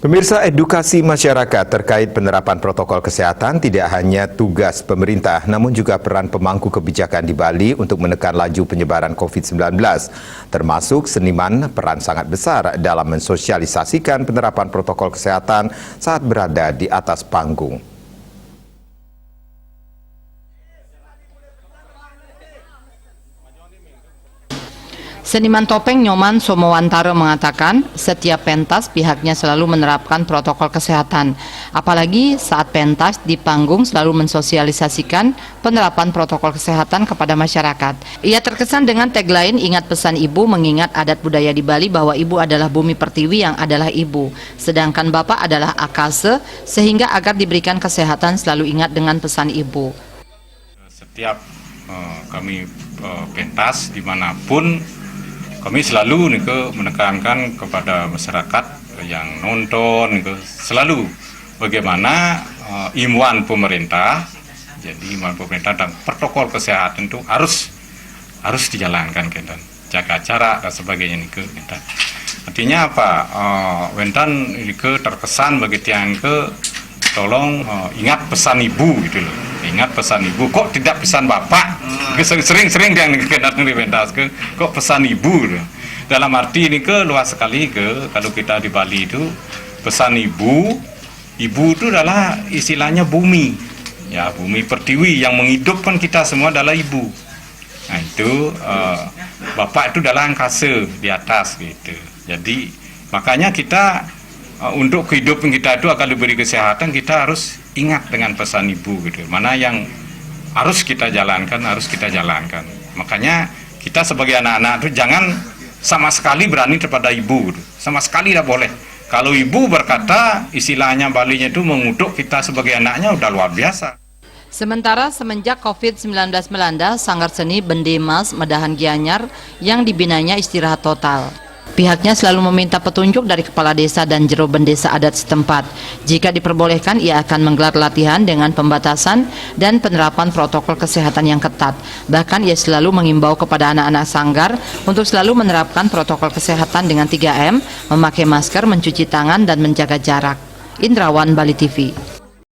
Pemirsa, edukasi masyarakat terkait penerapan protokol kesehatan tidak hanya tugas pemerintah, namun juga peran pemangku kebijakan di Bali untuk menekan laju penyebaran COVID-19. Termasuk seniman peran sangat besar dalam mensosialisasikan penerapan protokol kesehatan saat berada di atas panggung. Seniman topeng Nyoman Somowantara mengatakan setiap pentas pihaknya selalu menerapkan protokol kesehatan. Apalagi saat pentas di panggung selalu mensosialisasikan penerapan protokol kesehatan kepada masyarakat. Ia terkesan dengan tagline "Ingat pesan ibu", mengingat adat budaya di Bali bahwa ibu adalah bumi pertiwi yang adalah ibu. Sedangkan bapak adalah akase, sehingga agar diberikan kesehatan selalu ingat dengan pesan ibu. Setiap kami pentas dimanapun, kami selalu menekankan kepada masyarakat yang nonton selalu bagaimana imbauan pemerintah. Jadi imbauan pemerintah dan protokol kesehatan itu harus dijalankan, dan jaga jarak dan sebagainya Artinya apa? Wentan terkesan bagi tiang tolong ingat pesan ibu gitu loh. Ingat pesan ibu, kok tidak pesan bapak? Sering-sering yang pentas kok pesan ibu. Dalam arti luas sekali kalau kita di Bali itu pesan ibu itu adalah istilahnya bumi. Ya, bumi pertiwi yang menghidupkan kita semua adalah ibu. Nah, itu bapak itu adalah angkasa di atas gitu. Jadi makanya kita untuk kehidupan kita itu akan diberi kesehatan, kita harus ingat dengan pesan ibu gitu. Mana yang harus kita jalankan. Makanya kita sebagai anak-anak itu jangan sama sekali berani kepada ibu gitu. Sama sekali tidak boleh. Kalau ibu berkata, istilahnya Balinya itu mengutuk kita sebagai anaknya, udah luar biasa. Sementara semenjak COVID-19 melanda, Sanggar Seni Bendemas Medahan Gianyar yang dibinanya istirahat total. Pihaknya selalu meminta petunjuk dari kepala desa dan jero bendesa adat setempat. Jika diperbolehkan, ia akan menggelar latihan dengan pembatasan dan penerapan protokol kesehatan yang ketat. Bahkan ia selalu mengimbau kepada anak-anak sanggar untuk selalu menerapkan protokol kesehatan dengan 3M, memakai masker, mencuci tangan, dan menjaga jarak. Indrawan, Bali TV.